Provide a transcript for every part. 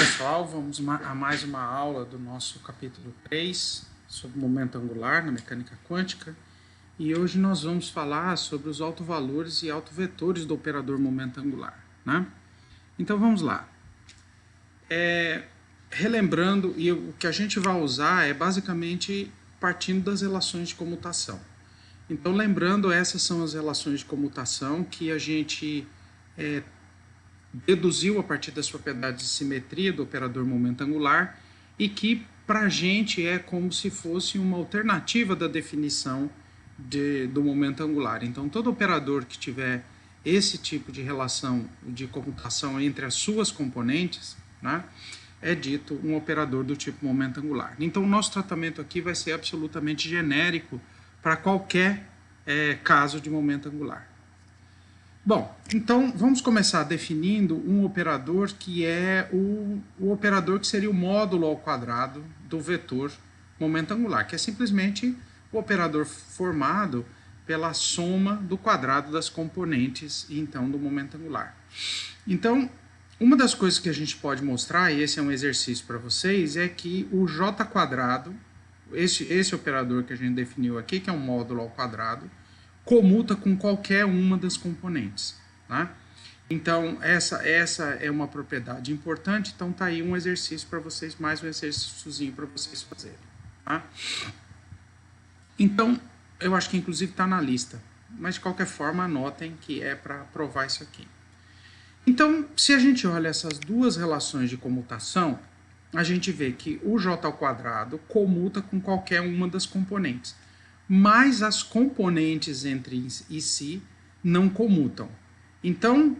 pessoal, vamos a mais uma aula do nosso capítulo 3 sobre momento angular na mecânica quântica, e hoje nós vamos falar sobre os autovalores e autovetores do operador momento angular, né? Então vamos lá. Relembrando, e o que a gente vai usar é basicamente partindo das relações de comutação. Então, lembrando, essas são as relações de comutação que a gente deduziu a partir das propriedades de simetria do operador momento angular e que, para a gente, é como se fosse uma alternativa da definição do momento angular. Então, todo operador que tiver esse tipo de relação de comutação entre as suas componentes, né, é dito um operador do tipo momento angular. Então, o nosso tratamento aqui vai ser absolutamente genérico para qualquer caso de momento angular. Bom, então vamos começar definindo um operador que é o operador que seria o módulo ao quadrado do vetor momento angular, que é simplesmente o operador formado pela soma do quadrado das componentes, então, do momento angular. Então, uma das coisas que a gente pode mostrar, e esse é um exercício para vocês, é que o j quadrado, esse operador que a gente definiu aqui, que é um módulo ao quadrado, comuta com qualquer uma das componentes, tá? Então, essa é uma propriedade importante, então tá aí um exercício para vocês, mais um exercíciozinho para vocês fazerem, tá? Então, eu acho que inclusive está na lista, mas de qualquer forma anotem que é para provar isso aqui. Então, se a gente olha essas duas relações de comutação, a gente vê que o j ao quadrado comuta com qualquer uma das componentes, mas as componentes entre si não comutam. Então,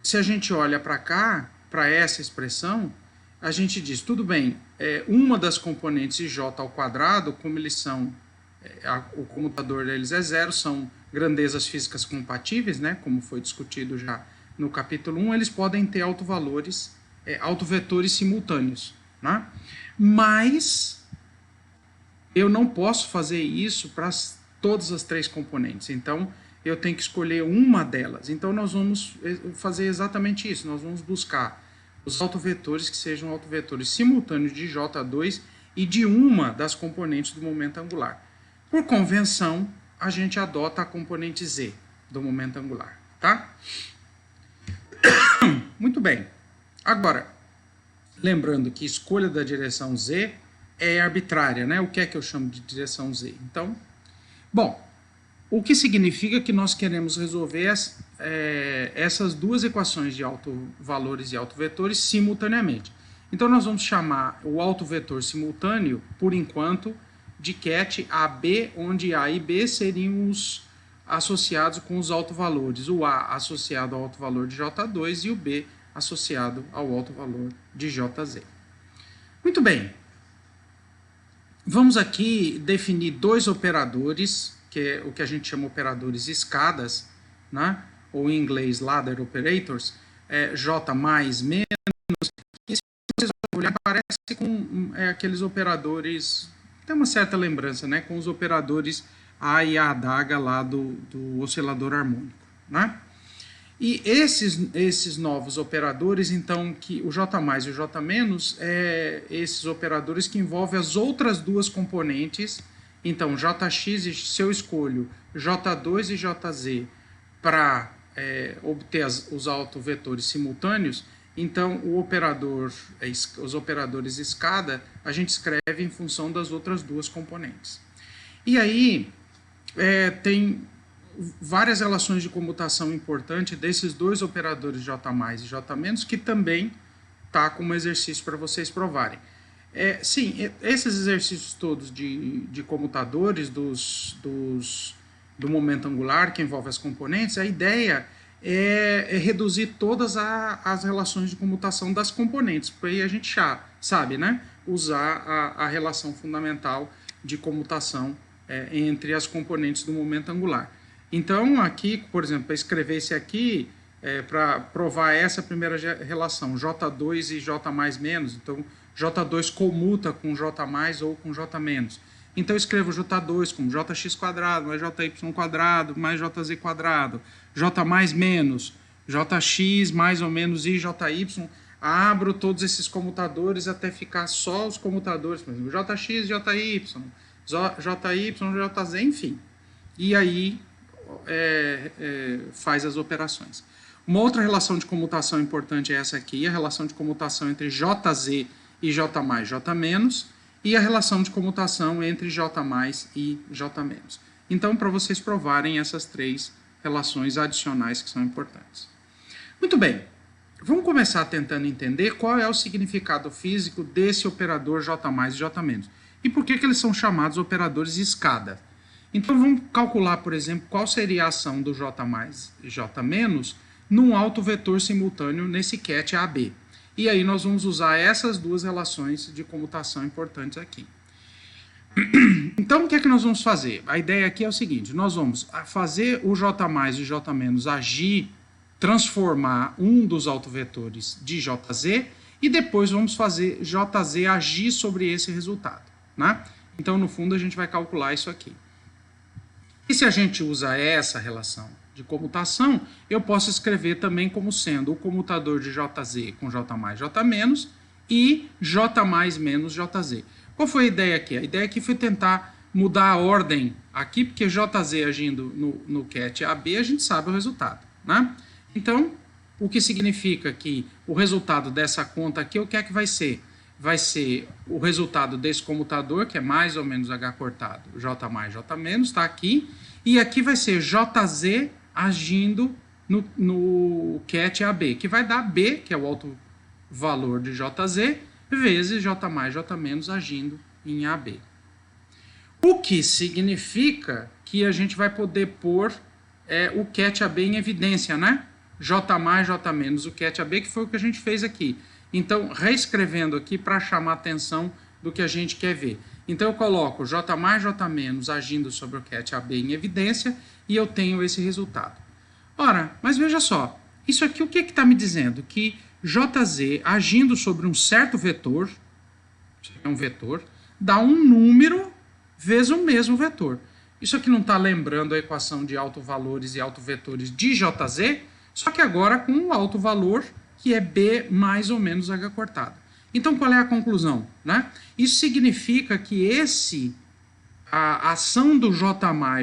se a gente olha para cá, para essa expressão, a gente diz, tudo bem, uma das componentes de j ao quadrado, como eles são, o comutador deles é zero, são grandezas físicas compatíveis, né, como foi discutido já no capítulo 1, eles podem ter autovalores, autovetores simultâneos, né? Mas eu não posso fazer isso para todas as três componentes, então eu tenho que escolher uma delas. Então nós vamos fazer exatamente isso, nós vamos buscar os autovetores que sejam autovetores simultâneos de J2 e de uma das componentes do momento angular. Por convenção, a gente adota a componente Z do momento angular, tá? Muito bem. Agora, lembrando que escolha da direção Z é arbitrária, né? O que é que eu chamo de direção Z? Então, bom, o que significa que nós queremos resolver essas duas equações de autovalores e autovetores simultaneamente. Então, nós vamos chamar o autovetor simultâneo, por enquanto, de ket AB, onde A e B seriam os associados com os autovalores. O A associado ao autovalor de J2 e o B associado ao autovalor de Jz. Muito bem. Vamos aqui definir dois operadores, que é o que a gente chama operadores escadas, né? Ou em inglês ladder operators, J mais menos, e se vocês olharem, parece com aqueles operadores, tem uma certa lembrança, né? Com os operadores A e A adaga lá do oscilador harmônico, né? E esses novos operadores, então, que o J mais e o J menos, esses operadores que envolvem as outras duas componentes. Então, Jx, se eu escolho J2 e Jz para obter os autovetores simultâneos, então os operadores escada, a gente escreve em função das outras duas componentes. E aí, tem várias relações de comutação importantes desses dois operadores J mais e J menos, que também está como exercício para vocês provarem. Sim, esses exercícios todos de comutadores do momento angular, que envolve as componentes, a ideia é reduzir todas as relações de comutação das componentes, porque aí a gente já sabe, né, usar a relação fundamental de comutação entre as componentes do momento angular. Então, aqui, por exemplo, para escrever esse aqui, para provar essa primeira relação, J2 e J mais menos, então J2 comuta com J mais ou com J menos. Então eu escrevo J2 como Jx² mais Jy² mais Jz², J mais menos Jx mais ou menos IJY, abro todos esses comutadores até ficar só os comutadores, por exemplo, Jx, JY, JY, JZ, enfim. E aí faz as operações. Uma outra relação de comutação importante é essa aqui, a relação de comutação entre JZ e J+, J-, e a relação de comutação entre J+, e J-. Então, para vocês provarem essas três relações adicionais que são importantes. Muito bem, vamos começar tentando entender qual é o significado físico desse operador J+, e J-. E por que eles são chamados operadores escada. Então, vamos calcular, por exemplo, qual seria a ação do J+, e J- num autovetor simultâneo nesse ket AB. E aí nós vamos usar essas duas relações de comutação importantes aqui. Então, o que é que nós vamos fazer? A ideia aqui é o seguinte, nós vamos fazer o J+, e J- agir, transformar um dos autovetores de JZ, e depois vamos fazer JZ agir sobre esse resultado, né? Então, no fundo, a gente vai calcular isso aqui. E se a gente usa essa relação de comutação, eu posso escrever também como sendo o comutador de JZ com J+, J- e J+, menos JZ. Qual foi a ideia aqui? A ideia aqui foi tentar mudar a ordem aqui, porque JZ agindo no ket AB, a gente sabe o resultado, né? Então, o que significa que o resultado dessa conta aqui, o que é que vai ser? Vai ser o resultado desse comutador, que é mais ou menos H cortado, J+, J-, está aqui, e aqui vai ser JZ agindo no ket AB, que vai dar B, que é o alto valor de JZ, vezes J+, J- agindo em AB. O que significa que a gente vai poder pôr o ket AB em evidência, né? J+, J-, o ket AB, que foi o que a gente fez aqui. Então, reescrevendo aqui para chamar a atenção do que a gente quer ver. Então, eu coloco J+, J- agindo sobre o ket AB em evidência e eu tenho esse resultado. Ora, mas veja só, isso aqui o que está me dizendo? Que JZ agindo sobre um certo vetor, é um vetor, dá um número vezes o mesmo vetor. Isso aqui não está lembrando a equação de autovalores e autovetores de JZ, só que agora com um alto valor que é B mais ou menos H cortado. Então, qual é a conclusão, né? Isso significa que a ação do J+,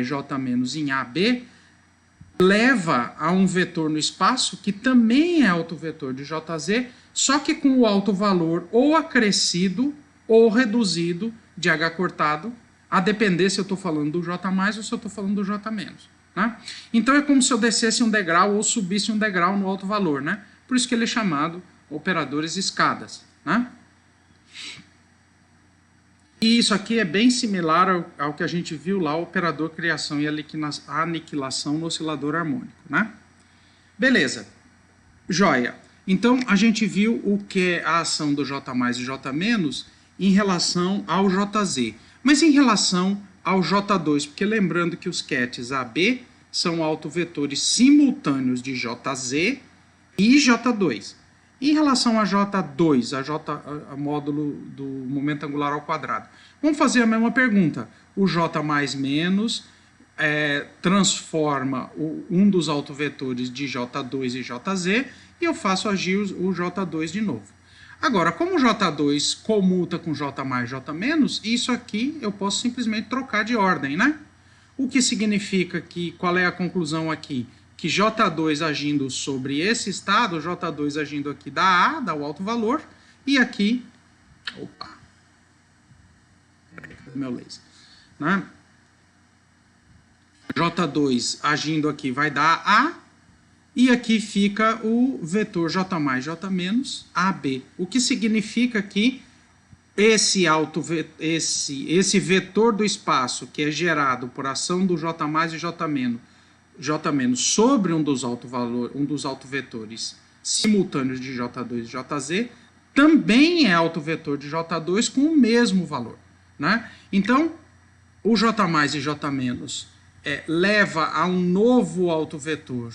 J- em AB leva a um vetor no espaço que também é autovetor de JZ, só que com o alto valor ou acrescido ou reduzido de H cortado, a depender se eu estou falando do J+, ou se eu estou falando do J-. Né? Então é como se eu descesse um degrau ou subisse um degrau no alto valor, né? Por isso que ele é chamado operadores escadas, né? E isso aqui é bem similar ao que a gente viu lá, o operador criação e aniquilação no oscilador harmônico, né? Beleza. Joia. Então, a gente viu o que é a ação do J+ e J- em relação ao JZ. Mas em relação ao J2, porque lembrando que os kets AB são autovetores simultâneos de JZ e J2. Em relação a J2, a módulo do momento angular ao quadrado, vamos fazer a mesma pergunta. O J mais menos transforma um dos autovetores de J2 e JZ e eu faço agir o J2 de novo. Agora, como o J2 comuta com J+, J-, isso aqui eu posso simplesmente trocar de ordem, né? O que significa que, qual é a conclusão aqui? Que J2 agindo sobre esse estado, J2 agindo aqui dá A, dá o alto valor, e aqui, opa, cadê meu laser? Né? J2 agindo aqui vai dar A, e aqui fica o vetor J+, J- AB, o que significa que esse vetor do espaço que é gerado por ação do J+ e J- sobre um dos autovetores simultâneos de J2 e JZ também é autovetor de J2 com o mesmo valor, né? Então, o J+ e J- leva a um novo autovetor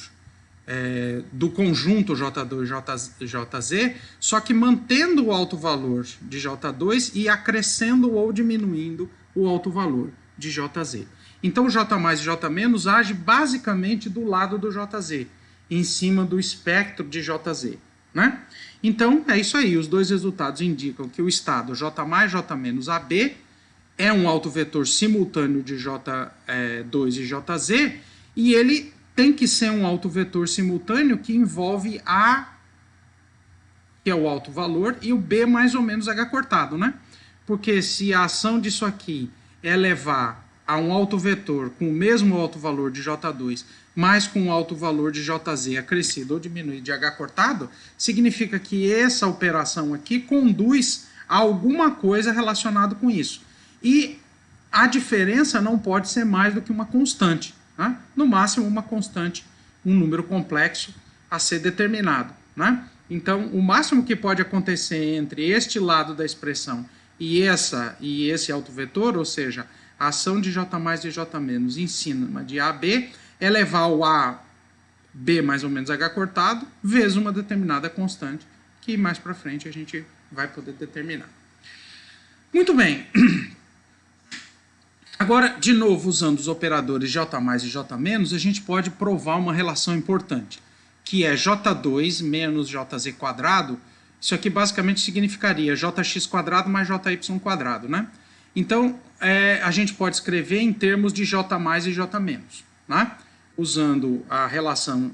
do conjunto J2 e JZ, só que mantendo o alto valor de J2 e acrescendo ou diminuindo o alto valor de JZ. Então, o J+ e J- age basicamente do lado do JZ. em cima do espectro de JZ, né? Então, é isso aí. Os dois resultados indicam que o estado J mais J menos AB é um autovetor simultâneo de J2 e JZ, e ele tem que ser um autovetor simultâneo que envolve A, que é o alto valor, e o B mais ou menos H cortado, né? Porque se a ação disso aqui é levar a um autovetor com o mesmo alto valor de J2, mas com o alto valor de JZ acrescido ou diminuído de H cortado, significa que essa operação aqui conduz a alguma coisa relacionada com isso. E a diferença não pode ser mais do que uma constante, né? No máximo uma constante, um número complexo a ser determinado, né? Então, o máximo que pode acontecer entre este lado da expressão e esse autovetor, ou seja, a ação de J mais e J menos em cima de AB, é levar o A, B mais ou menos H cortado, vezes uma determinada constante, que mais para frente a gente vai poder determinar. Muito bem. Agora, de novo, usando os operadores J mais e J menos, a gente pode provar uma relação importante, que é J2 menos JZ quadrado. Isso aqui basicamente significaria JX quadrado mais JY quadrado, né? Então, a gente pode escrever em termos de J mais e J menos, né? Usando a relação,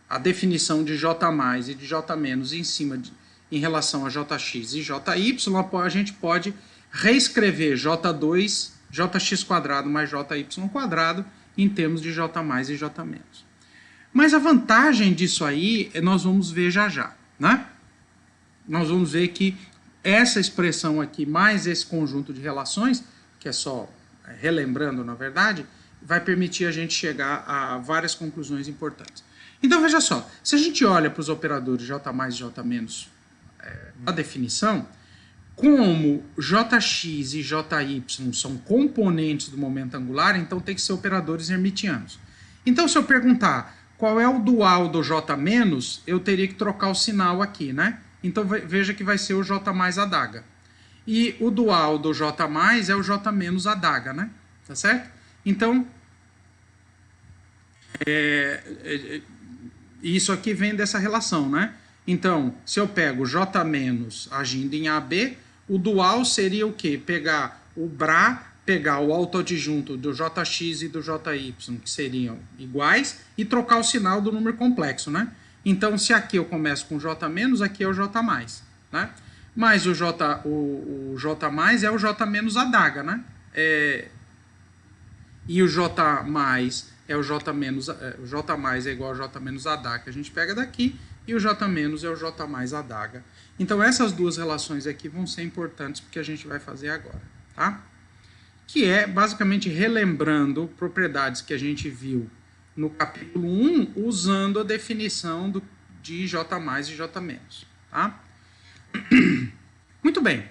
a definição de J mais e de J menos em relação a JX e JY, a gente pode reescrever J2, JX quadrado mais JY quadrado em termos de J mais e J menos. Mas a vantagem disso aí, nós vamos ver já, né? Nós vamos ver que essa expressão aqui, mais esse conjunto de relações, que é só relembrando, na verdade, vai permitir a gente chegar a várias conclusões importantes. Então, veja só, se a gente olha para os operadores J mais e J menos da definição, como Jx e Jy são componentes do momento angular, então tem que ser operadores hermitianos. Então, se eu perguntar qual é o dual do J menos, eu teria que trocar o sinal aqui, né? Então, veja que vai ser o J mais adaga. E o dual do J mais é o J menos adaga, né? Tá certo? Então, isso aqui vem dessa relação, né? Então, se eu pego J menos agindo em AB, o dual seria o quê? Pegar o BRA, pegar o autoadjunto do Jx e do Jy, que seriam iguais, e trocar o sinal do número complexo, né? Então, se aqui eu começo com J menos, aqui é o J mais, né? Mas o J mais é o J menos adaga, né? E o J mais é o J menos, o J mais é igual ao J menos adaga, que a gente pega daqui, e o J menos é o J mais adaga. Então, essas duas relações aqui vão ser importantes porque a gente vai fazer agora, tá? Que é, basicamente, relembrando propriedades que a gente viu no capítulo 1, usando a definição de J mais e J menos, tá? Muito bem.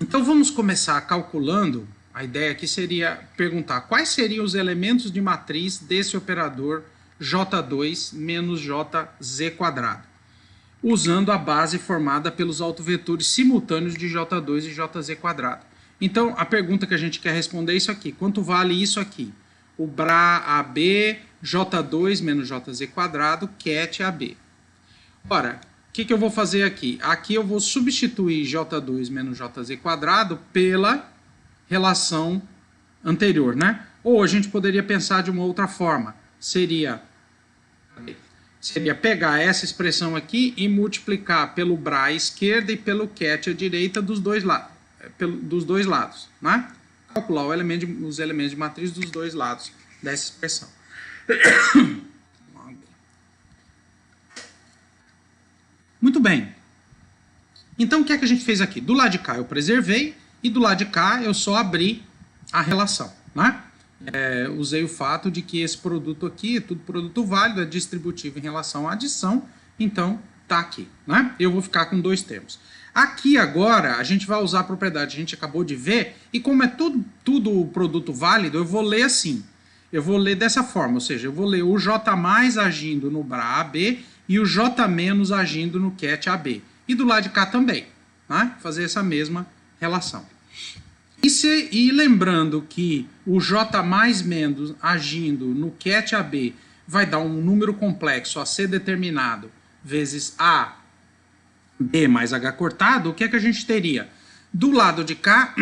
Então, vamos começar calculando. A ideia aqui seria perguntar quais seriam os elementos de matriz desse operador J2 menos JZ quadrado, usando a base formada pelos autovetores simultâneos de J2 e JZ quadrado. Então, a pergunta que a gente quer responder é isso aqui. Quanto vale isso aqui? O BRA AB, J2 menos JZ quadrado, ket AB. Ora, o que eu vou fazer aqui? Aqui eu vou substituir J2 menos JZ quadrado pela relação anterior, né? Ou a gente poderia pensar de uma outra forma. Seria pegar essa expressão aqui e multiplicar pelo BRA à esquerda e pelo ket à direita dos dois lados, né? Calcular os elementos de matriz dos dois lados dessa expressão. Muito bem. Então, o que é que a gente fez aqui? Do lado de cá eu preservei e do lado de cá eu só abri a relação, né? Usei o fato de que esse produto aqui é tudo produto válido, é distributivo em relação à adição, então tá aqui, né? Eu vou ficar com dois termos. Aqui agora a gente vai usar a propriedade que a gente acabou de ver, e como é tudo produto válido, eu vou ler assim. Eu vou ler dessa forma, ou seja, eu vou ler o J mais agindo no BRA AB e o J menos agindo no ket AB. E do lado de cá também, né? Fazer essa mesma relação. E lembrando que o J mais menos agindo no ket AB vai dar um número complexo a ser determinado vezes A, B mais H cortado, o que é que a gente teria? Do lado de cá,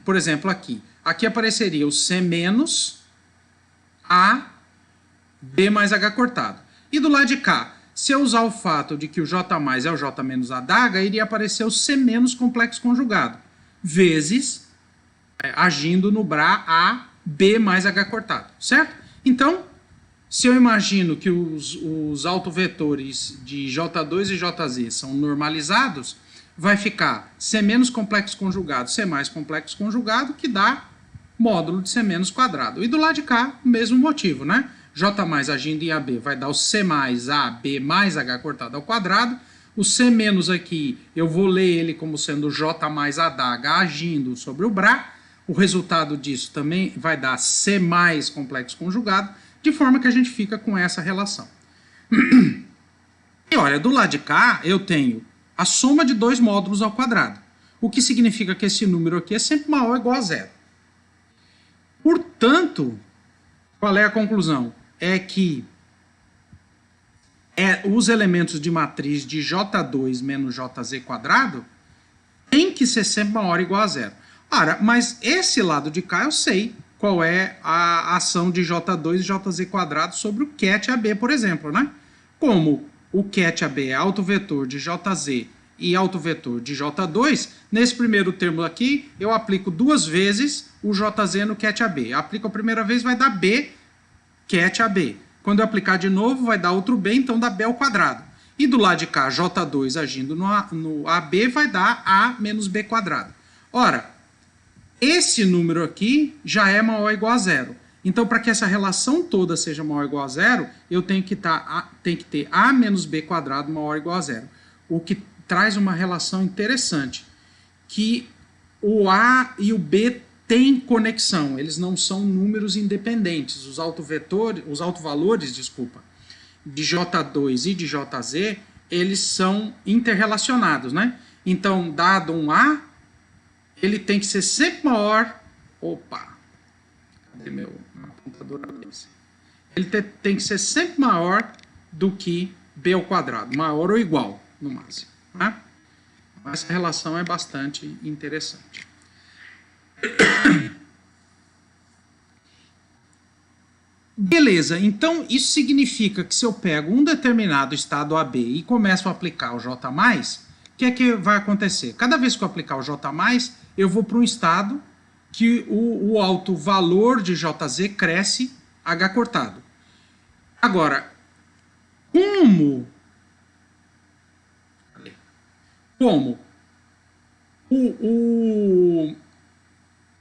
por exemplo, aqui apareceria o C menos A, B mais H cortado. E do lado de cá, se eu usar o fato de que o J mais é o J menos a da H, iria aparecer o C menos complexo conjugado, vezes, agindo no BRA A, B mais H cortado, certo? Então, se eu imagino que os autovetores de J2 e JZ são normalizados, vai ficar C menos complexo conjugado, C mais complexo conjugado, que dá módulo de C menos quadrado. E do lado de cá, o mesmo motivo, né? J mais agindo em AB vai dar o C mais AB mais H cortado ao quadrado. O C menos aqui, eu vou ler ele como sendo J mais A da H agindo sobre o BRA. O resultado disso também vai dar C mais complexo conjugado, de forma que a gente fica com essa relação. E olha, do lado de cá eu tenho a soma de dois módulos ao quadrado, o que significa que esse número aqui é sempre maior ou igual a zero. Portanto, qual é a conclusão? É que os elementos de matriz de J2 menos JZ quadrado tem que ser sempre maior ou igual a zero. Ora, mas esse lado de cá eu sei qual é a ação de J2 e JZ quadrado sobre o ket AB, por exemplo, né? Como o ket AB é autovetor de JZ e autovetor de J2, nesse primeiro termo aqui, eu aplico duas vezes o JZ no ket AB. Aplico a primeira vez, vai dar B ket AB. Quando eu aplicar de novo, vai dar outro B, então dá B ao quadrado. E do lado de cá, J2 agindo no AB, vai dar A menos B quadrado. Ora, esse número aqui já é maior ou igual a zero. Então, para que essa relação toda seja maior ou igual a zero, eu tenho que ter A menos B quadrado maior ou igual a zero. O que traz uma relação interessante, que o A e o B têm conexão, eles não são números independentes. Os autovalores, de J2 e de JZ, eles são interrelacionados, né? Então, dado um A, ele tem que ser sempre maior... Opa! Cadê meu apontador? Ele tem que ser sempre maior do que B ao quadrado, maior ou igual, no máximo. Né? Essa relação é bastante interessante. Beleza, então isso significa que se eu pego um determinado estado AB e começo a aplicar o J+, o que é que vai acontecer? Cada vez que eu aplicar o J+, eu vou para um estado que o alto valor de JZ cresce H cortado. Agora,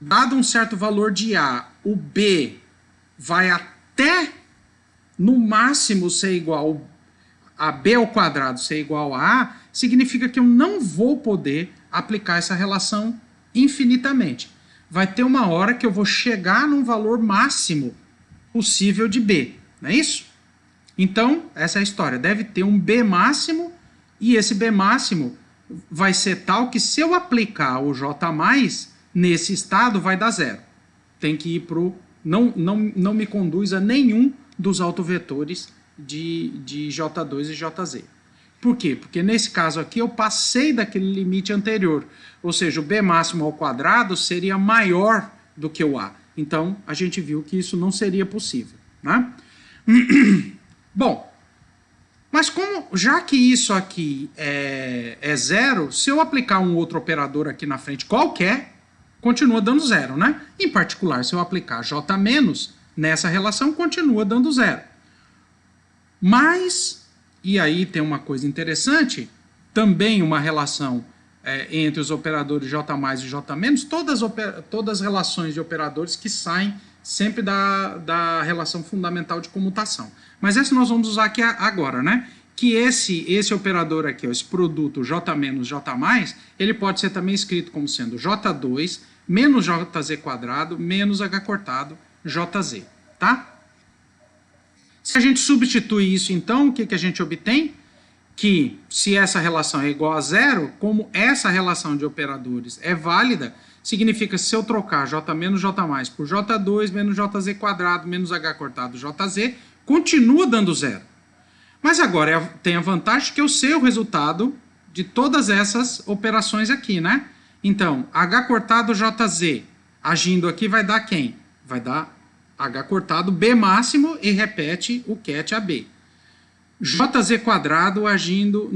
dado um certo valor de A, o B vai até, no máximo, ser igual a B ao quadrado ser igual a A, significa que eu não vou poder aplicar essa relação infinitamente. Vai ter uma hora que eu vou chegar num valor máximo possível de B, não é isso? Então, essa é a história. Deve ter um B máximo, e esse B máximo vai ser tal que se eu aplicar o J+, nesse estado vai dar zero. Tem que ir para o... Não me conduz a nenhum dos autovetores de J2 e JZ. Por quê? Porque nesse caso aqui eu passei daquele limite anterior. Ou seja, o B máximo ao quadrado seria maior do que o A. Então, a gente viu que isso não seria possível. Né? Bom, mas já que isso aqui é zero, se eu aplicar um outro operador aqui na frente qualquer, continua dando zero, né? Em particular, se eu aplicar J- nessa relação, continua dando zero. Mas, e aí tem uma coisa interessante, também uma relação entre os operadores J+ e J-, todas as relações de operadores que saem sempre da relação fundamental de comutação. Mas essa nós vamos usar aqui agora, né? Que esse operador aqui, ó, esse produto J- J+, ele pode ser também escrito como sendo J2 menos JZ quadrado menos H cortado JZ, tá? Se a gente substitui isso, então, o que a gente obtém? Que se essa relação é igual a zero, como essa relação de operadores é válida, significa que se eu trocar J menos J+ por J2 menos JZ quadrado menos H cortado JZ, continua dando zero. Mas agora tem a vantagem que eu sei o resultado de todas essas operações aqui, né? Então, H cortado JZ agindo aqui vai dar quem? Vai dar H cortado B máximo e repete o ket AB. JZ quadrado agindo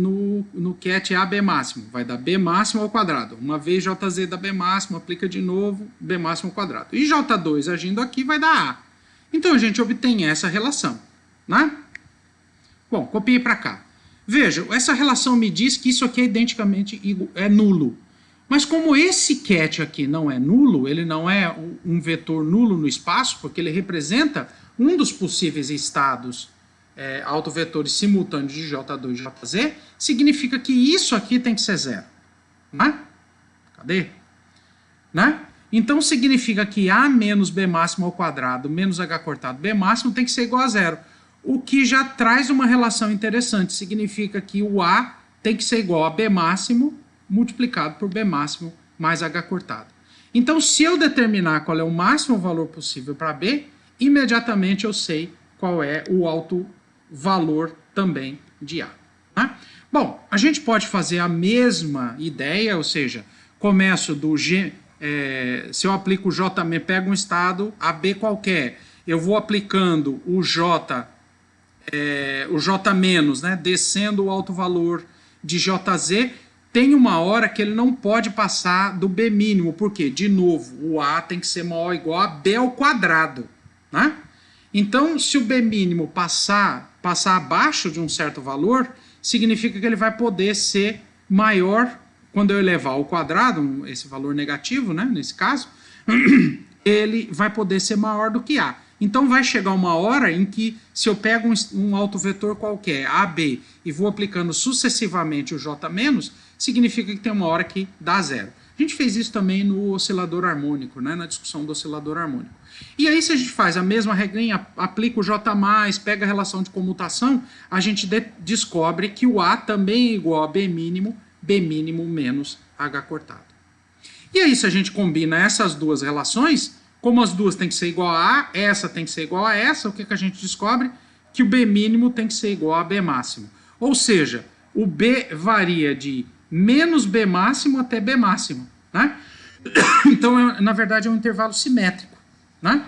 no ket AB máximo, vai dar B máximo ao quadrado. Uma vez JZ dá B máximo, aplica de novo, B máximo ao quadrado. E J2 agindo aqui vai dar A. Então a gente obtém essa relação, né? Bom, copiei para cá. Veja, essa relação me diz que isso aqui é identicamente nulo. Mas como esse ket aqui não é nulo, ele não é um vetor nulo no espaço, porque ele representa um dos possíveis estados autovetores simultâneos de J2 e JZ, significa que isso aqui tem que ser zero. Né? Cadê? Né? Então significa que A menos B máximo ao quadrado menos H cortado B máximo tem que ser igual a zero. O que já traz uma relação interessante. Significa que o A tem que ser igual a B máximo multiplicado por B máximo mais H cortado. Então, se eu determinar qual é o máximo valor possível para B, imediatamente eu sei qual é o alto valor também de A. Né? Bom, a gente pode fazer a mesma ideia, ou seja, começo do G, se eu aplico o J, pego um estado AB qualquer, eu vou aplicando o J menos, né, descendo o alto valor de JZ, tem uma hora que ele não pode passar do B mínimo, porque, de novo, o A tem que ser maior ou igual a B ao quadrado, né? Então, se o B mínimo passar abaixo de um certo valor, significa que ele vai poder ser maior, quando eu elevar ao quadrado, esse valor negativo, né, nesse caso, ele vai poder ser maior do que A. Então vai chegar uma hora em que, se eu pego um autovetor qualquer, AB, e vou aplicando sucessivamente o J-, significa que tem uma hora que dá zero. A gente fez isso também no oscilador harmônico, né, na discussão do oscilador harmônico. E aí, se a gente faz a mesma regrinha, aplica o J+, pega a relação de comutação, a gente descobre que o A também é igual a B mínimo menos H cortado. E aí, se a gente combina essas duas relações, como as duas têm que ser igual a A, essa tem que ser igual a essa, o que a gente descobre? Que o B mínimo tem que ser igual a B máximo. Ou seja, o B varia de menos B máximo até B máximo. Né? Então, na verdade, é um intervalo simétrico. Né?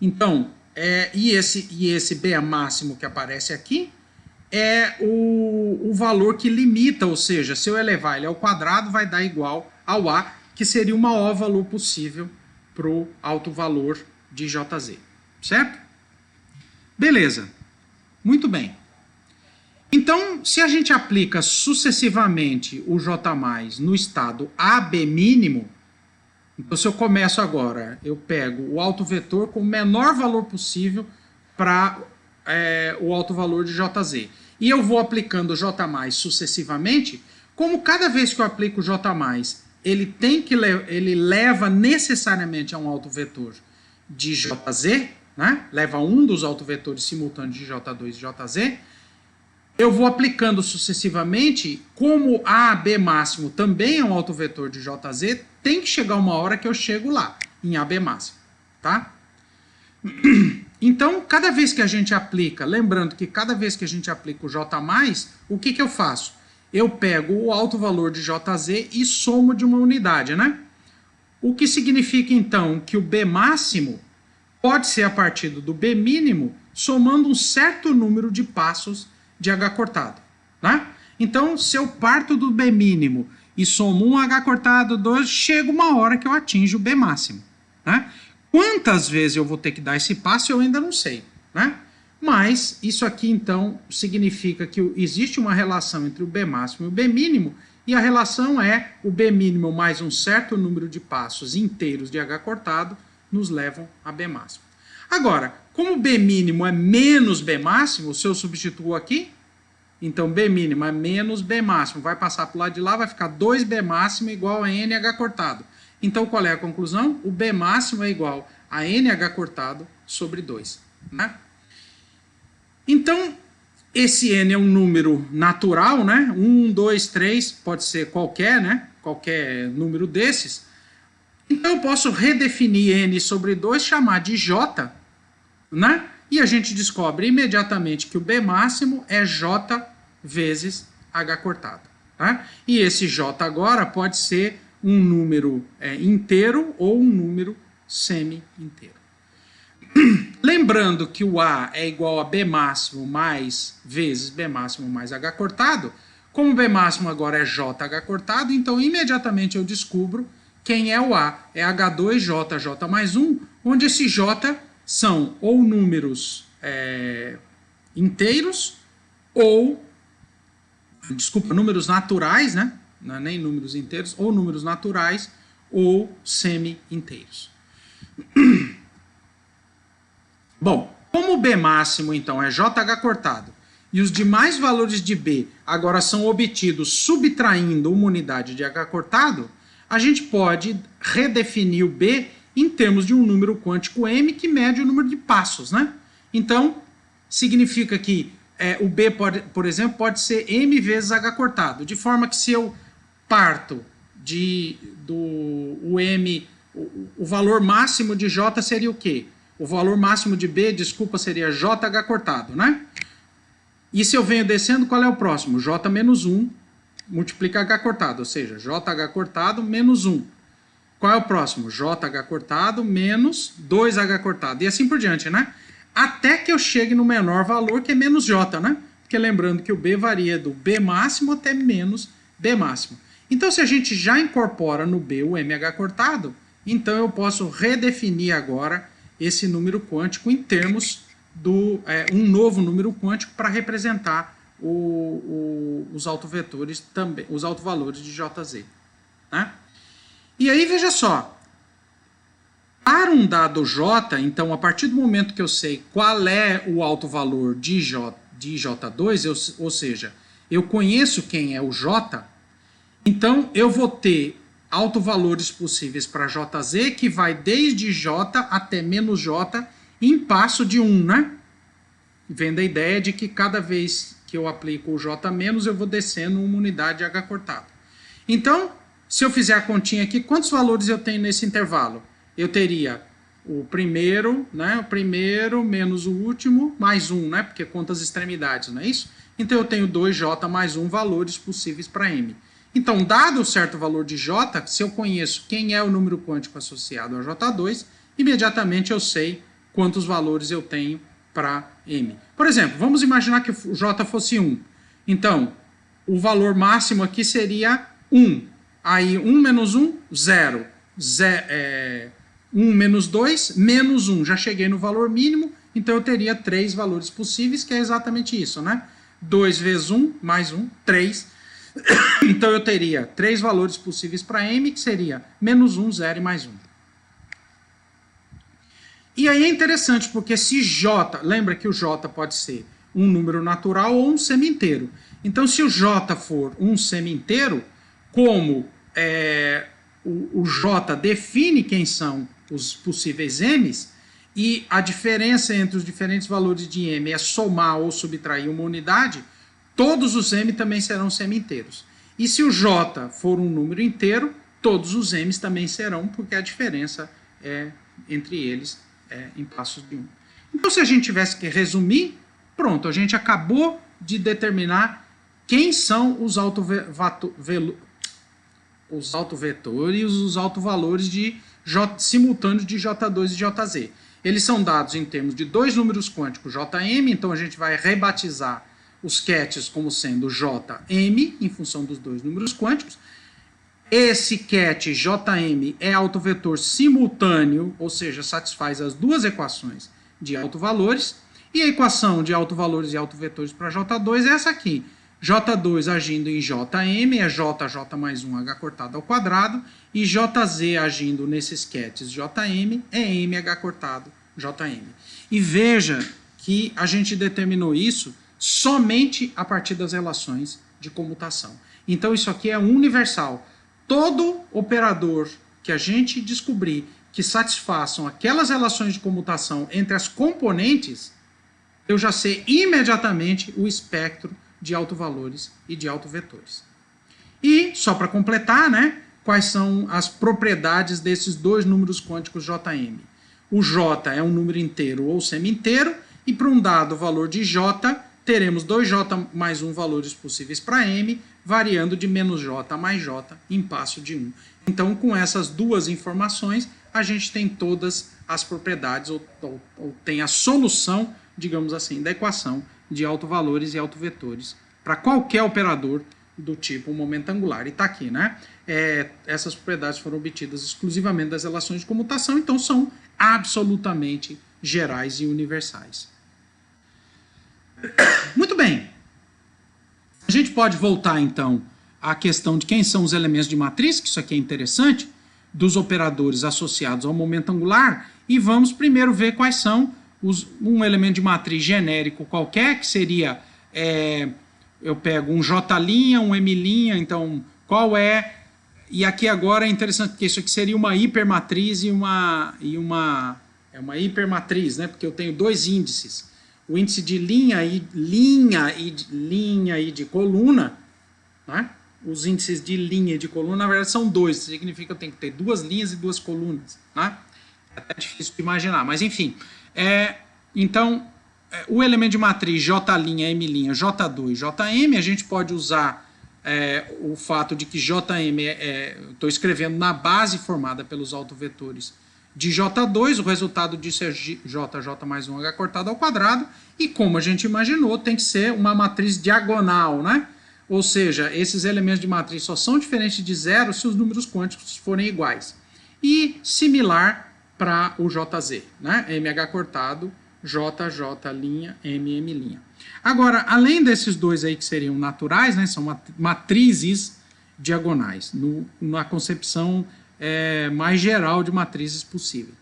Então, e esse B máximo que aparece aqui é o valor que limita, ou seja, se eu elevar ele ao quadrado, vai dar igual ao A, que seria o maior valor possível para o alto valor de JZ. Certo? Beleza. Muito bem. Então, se a gente aplica sucessivamente o J+, no estado AB mínimo, então se eu começo agora, eu pego o autovetor com o menor valor possível para o alto valor de JZ. E eu vou aplicando o J+, sucessivamente, como cada vez que eu aplico o J+, ele leva necessariamente a um autovetor de JZ, né? Leva um dos autovetores simultâneos de J2 e JZ, eu vou aplicando sucessivamente, como AB máximo também é um autovetor de JZ, tem que chegar uma hora que eu chego lá, em AB máximo, tá? Então, cada vez que a gente aplica, lembrando que cada vez que a gente aplica o J+, o que eu faço? Eu pego o alto valor de JZ e somo de uma unidade, né? O que significa, então, que o B máximo pode ser a partir do B mínimo, somando um certo número de passos de H cortado. Né? Então, se eu parto do B mínimo e somo um H cortado, 2, chega uma hora que eu atinjo o B máximo. Né? Quantas vezes eu vou ter que dar esse passo, eu ainda não sei. Né? Mas isso aqui, então, significa que existe uma relação entre o B máximo e o B mínimo, e a relação é o B mínimo mais um certo número de passos inteiros de H cortado nos levam a B máximo. Agora, como B mínimo é menos B máximo, se eu substituo aqui, então B mínimo é menos B máximo, vai passar para o lado de lá, vai ficar 2B máximo igual a NH cortado. Então, qual é a conclusão? O B máximo é igual a NH cortado sobre 2. Né? Então, esse N é um número natural, né? 1, 2, 3, pode ser qualquer, né? Qualquer número desses. Então, eu posso redefinir N sobre 2, chamar de J, né? e a gente descobre imediatamente que o B máximo é J vezes H cortado. Tá? E esse J agora pode ser um número inteiro ou um número semi-inteiro. Lembrando que o A é igual a B máximo mais vezes B máximo mais H cortado, como B máximo agora é JH cortado, então imediatamente eu descubro quem é o A. É H2J, J mais 1, onde esse J são ou números inteiros ou, números naturais, né? Não é nem números inteiros, ou números naturais ou semi-inteiros. Bom, como o B máximo, então, é JH cortado, e os demais valores de B agora são obtidos subtraindo uma unidade de H cortado, a gente pode redefinir o B em termos de um número quântico M que mede o número de passos, né? Então, significa que o B, por exemplo, pode ser M vezes H cortado, de forma que se eu parto o M, o valor máximo de J seria o quê? O valor máximo de B, desculpa, seria JH cortado, né? E se eu venho descendo, qual é o próximo? J menos 1 multiplica H cortado, ou seja, JH cortado menos 1. Qual é o próximo? JH cortado menos 2H cortado. E assim por diante, né? Até que eu chegue no menor valor, que é menos J, né? Porque lembrando que o B varia do B máximo até menos B máximo. Então, se a gente já incorpora no B o MH cortado, então eu posso redefinir agora esse número quântico em termos um novo número quântico para representar os autovetores também, os autovalores de JZ. Né? E aí, veja só, para um dado J, então, a partir do momento que eu sei qual é o autovalor de J2, ou seja, eu conheço quem é o J, então eu vou ter autovalores possíveis para JZ, que vai desde J até menos J em passo de 1, né? Vendo a ideia de que cada vez que eu aplico o J menos, eu vou descendo uma unidade de H cortado. Então, se eu fizer a continha aqui, quantos valores eu tenho nesse intervalo? Eu teria o primeiro, né? O primeiro menos o último, mais 1, né? Porque conta as extremidades, não é isso? Então eu tenho 2J mais 1 valores possíveis para M. Então, dado um certo valor de J, se eu conheço quem é o número quântico associado a J2, imediatamente eu sei quantos valores eu tenho para M. Por exemplo, vamos imaginar que o J fosse 1. Então, o valor máximo aqui seria 1. Aí, 1 menos 1, 0. 1 menos 2, menos 1. Já cheguei no valor mínimo, então eu teria 3 valores possíveis, que é exatamente isso, né? 2 vezes 1, mais 1, 3. Então eu teria 3 valores possíveis para M, que seria menos 1, 0 e mais 1. E aí é interessante, porque se J, lembra que o J pode ser um número natural ou um semi-inteiro. Então se o J for um semi-inteiro, como o J define quem são os possíveis M's, e a diferença entre os diferentes valores de M é somar ou subtrair uma unidade, todos os M também serão semi-inteiros. E se o J for um número inteiro, todos os M's também serão, porque a diferença entre eles em passos de 1. Então, se a gente tivesse que resumir, pronto, a gente acabou de determinar quem são os autovetores e os autovalores simultâneos de J2 e JZ. Eles são dados em termos de dois números quânticos JM, então a gente vai rebatizar os catches como sendo JM, em função dos dois números quânticos. Esse catch JM é autovetor simultâneo, ou seja, satisfaz as duas equações de autovalores. E a equação de autovalores e autovetores para J2 é essa aqui. J2 agindo em JM é JJ mais 1 H cortado ao quadrado, e JZ agindo nesses catches JM é MH cortado JM. E veja que a gente determinou isso somente a partir das relações de comutação. Então isso aqui é universal. Todo operador que a gente descobrir que satisfaçam aquelas relações de comutação entre as componentes, eu já sei imediatamente o espectro de autovalores e de autovetores. E, só para completar, né, quais são as propriedades desses dois números quânticos JM? O J é um número inteiro ou semi-inteiro, e para um dado valor de j, teremos 2j mais 1 valores possíveis para m, variando de menos j mais j em passo de 1. Então, com essas duas informações, a gente tem todas as propriedades, ou tem a solução, digamos assim, da equação de autovalores e autovetores para qualquer operador do tipo momento angular. E está aqui, né? Essas propriedades foram obtidas exclusivamente das relações de comutação, então são absolutamente gerais e universais. Muito bem. A gente pode voltar, então, à questão de quem são os elementos de matriz, que isso aqui é interessante, dos operadores associados ao momento angular, e vamos primeiro ver quais são um elemento de matriz genérico qualquer, que seria, eu pego um J', um M', então qual é, e aqui agora é interessante, porque isso aqui seria uma hipermatriz é uma hipermatriz, né, porque eu tenho dois índices, o índice de linha e de coluna, né? Os índices de linha e de coluna, na verdade, são dois. Isso significa que eu tenho que ter duas linhas e duas colunas. Né? É até difícil de imaginar, mas enfim. Então, o elemento de matriz J', M', J2, Jm, a gente pode usar o fato de que Jm, estou escrevendo na base formada pelos autovetores de J2, o resultado disso é JJ mais 1H cortado ao quadrado, e como a gente imaginou, tem que ser uma matriz diagonal, né? Ou seja, esses elementos de matriz só são diferentes de zero se os números quânticos forem iguais. E similar para o JZ, né? MH cortado, JJ', MM'. Agora, além desses dois aí que seriam naturais, né? São matrizes diagonais, na concepção mais geral de matrizes possível.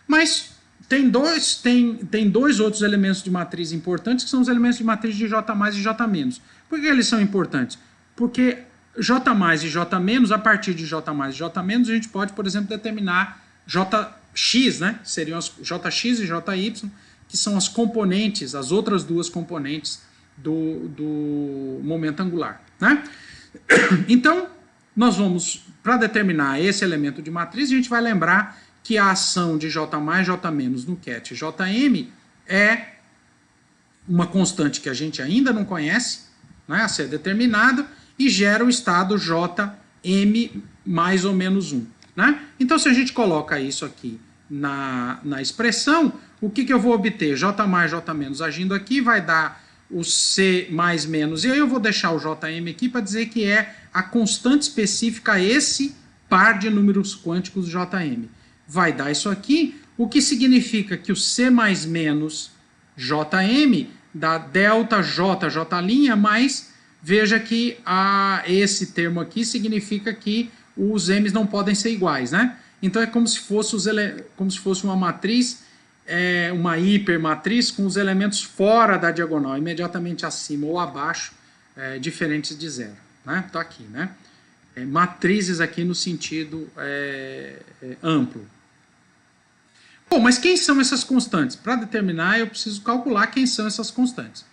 Mas tem dois outros elementos de matriz importantes, que são os elementos de matriz de J+, e J-. Por que eles são importantes? Porque J+, e J-, a partir de J+, e J-, a gente pode, por exemplo, determinar Jx, né? Seriam as Jx e Jy, que são as componentes, as outras duas componentes do momento angular, né? Então, nós vamos, para determinar esse elemento de matriz, a gente vai lembrar que a ação de J+, J- no ket Jm é uma constante que a gente ainda não conhece, né, a ser determinado, e gera o estado Jm mais ou menos 1. Né? Então, se a gente coloca isso aqui na expressão, o que eu vou obter? J+, J- agindo aqui vai dar o C mais menos, e aí eu vou deixar o Jm aqui para dizer que é a constante específica a esse par de números quânticos Jm. Vai dar isso aqui, o que significa que o C mais menos Jm dá delta J, J', mas veja que esse termo aqui significa que os M's não podem ser iguais, né? Então é como se fosse uma matriz, uma hipermatriz com os elementos fora da diagonal, imediatamente acima ou abaixo, diferentes de zero. Né? Tá aqui, né? Matrizes aqui no sentido amplo. Bom, mas quem são essas constantes? Para determinar, eu preciso calcular quem são essas constantes.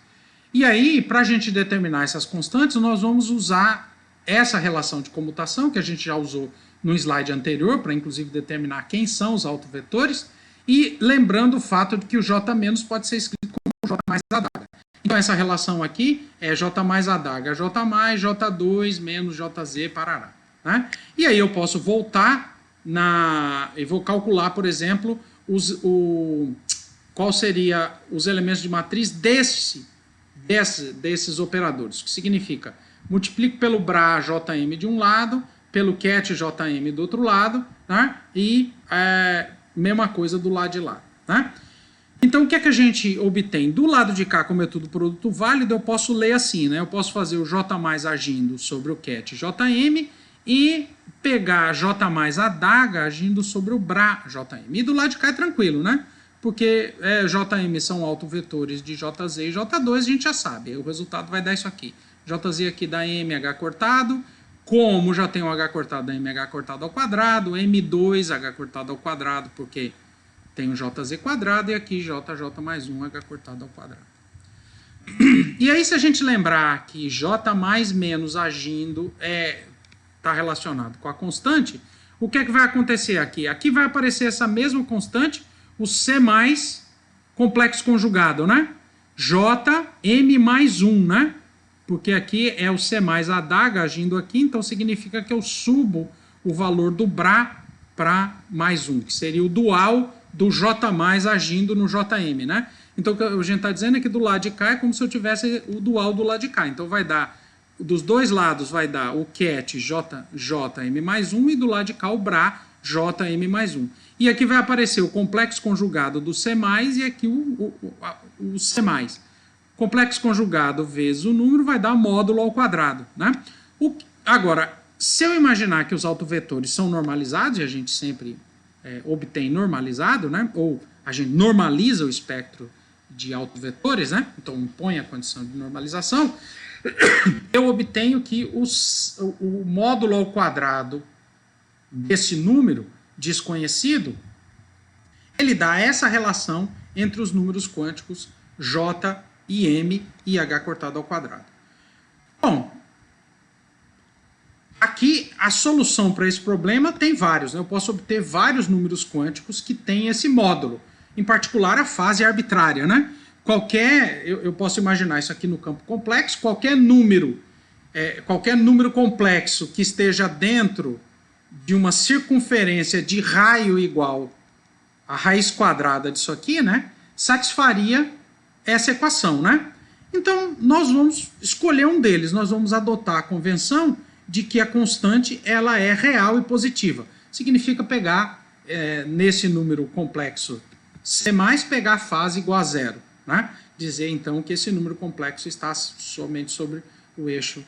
E aí, para a gente determinar essas constantes, nós vamos usar essa relação de comutação, que a gente já usou no slide anterior, para inclusive determinar quem são os autovetores, e lembrando o fato de que o J- pode ser escrito como J mais adaga. Então, essa relação aqui é J mais adaga, J+, J2 menos JZ, parará. Né? E aí eu posso voltar e vou calcular, por exemplo, qual seria os elementos de matriz desses operadores, que significa, multiplico pelo Bra Jm de um lado, pelo ket Jm do outro lado, né? E mesma coisa do lado de lá. Né? Então, o que é que a gente obtém? Do lado de cá, como é tudo produto válido, eu posso ler assim, né? Eu posso fazer o J+ agindo sobre o ket Jm e pegar J+ adaga agindo sobre o Bra Jm. E do lado de cá é tranquilo, né? Porque Jm são autovetores de Jz e J2, a gente já sabe. O resultado vai dar isso aqui. Jz aqui dá mh cortado, como já tem o h cortado, dá mh cortado ao quadrado, m2 h cortado ao quadrado, porque tem o jz quadrado, e aqui jj mais 1 h cortado ao quadrado. E aí, se a gente lembrar que j mais menos agindo está relacionado com a constante, o que é que vai acontecer aqui? Aqui vai aparecer essa mesma constante, o C mais complexo conjugado, né? JM mais 1, né? Porque aqui é o C mais a adaga agindo aqui, então significa que eu subo o valor do Bra para mais 1, que seria o dual do J mais agindo no JM, né? Então o que a gente está dizendo é que do lado de cá é como se eu tivesse o dual do lado de cá. Então vai dar, dos dois lados vai dar o cat JM mais 1 e do lado de cá o Bra JM mais 1. E aqui vai aparecer o complexo conjugado do C+, e aqui o C+. Complexo conjugado vezes o número vai dar módulo ao quadrado, né? Agora, se eu imaginar que os autovetores são normalizados, e a gente sempre obtém normalizado, né? Ou a gente normaliza o espectro de autovetores, né? Então põe a condição de normalização, eu obtenho que o módulo ao quadrado desse número desconhecido, ele dá essa relação entre os números quânticos J e M e H cortado ao quadrado. Bom, aqui a solução para esse problema tem vários, né? Eu posso obter vários números quânticos que têm esse módulo, em particular a fase arbitrária, né? Eu posso imaginar isso aqui no campo complexo, qualquer número complexo que esteja dentro de uma circunferência de raio igual à raiz quadrada disso aqui, né, satisfaria essa equação, né? Então, nós vamos escolher um deles, nós vamos adotar a convenção de que a constante ela é real e positiva. Significa pegar, nesse número complexo C+, pegar a fase igual a zero, né? Dizer, então, que esse número complexo está somente sobre o eixo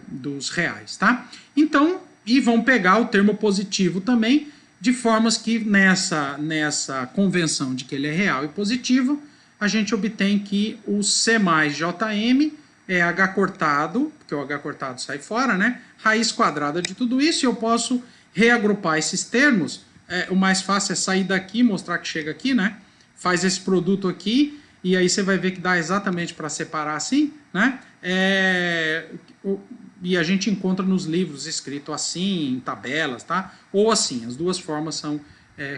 dos reais, tá? Então, e vão pegar o termo positivo também, de formas que nessa convenção de que ele é real e positivo, a gente obtém que o C mais JM é H cortado, porque o H cortado sai fora, né? Raiz quadrada de tudo isso, e eu posso reagrupar esses termos. O mais fácil é sair daqui, mostrar que chega aqui, né? Faz esse produto aqui, e aí você vai ver que dá exatamente para separar assim, né? E a gente encontra nos livros escrito assim, em tabelas, tá? Ou assim, as duas formas são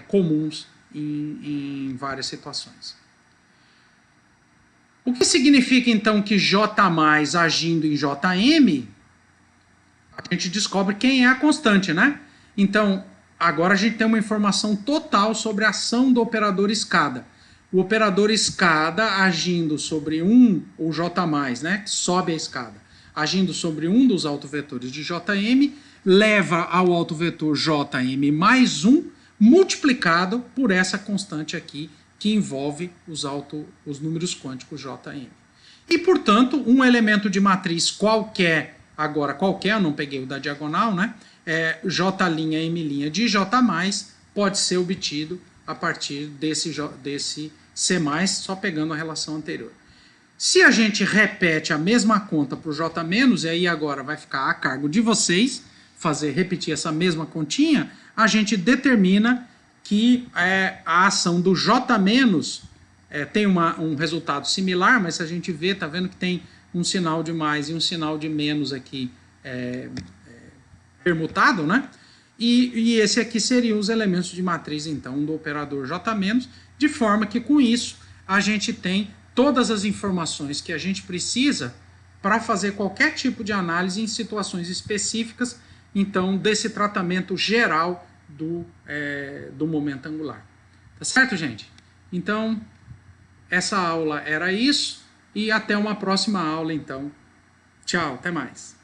comuns em várias situações. O que significa então que J mais agindo em JM, a gente descobre quem é a constante, né? Então, agora a gente tem uma informação total sobre a ação do operador escada. O operador escada agindo sobre o J mais, né? Que sobe a escada, agindo sobre um dos autovetores de JM, leva ao autovetor JM mais 1, multiplicado por essa constante aqui, que envolve os números quânticos JM. E, portanto, um elemento de matriz qualquer, agora qualquer, eu não peguei o da diagonal, né? J'M' de J+, pode ser obtido a partir desse C+, só pegando a relação anterior. Se a gente repete a mesma conta para o J-, e aí agora vai ficar a cargo de vocês repetir essa mesma continha, a gente determina que a ação do J- tem um resultado similar, mas se a gente vê, tá vendo que tem um sinal de mais e um sinal de menos aqui permutado, né? E esse aqui seriam os elementos de matriz, então, do operador J-, de forma que com isso a gente tem todas as informações que a gente precisa para fazer qualquer tipo de análise em situações específicas, então, desse tratamento geral do momento angular. Tá certo, gente? Então, essa aula era isso, e até uma próxima aula, então. Tchau, até mais.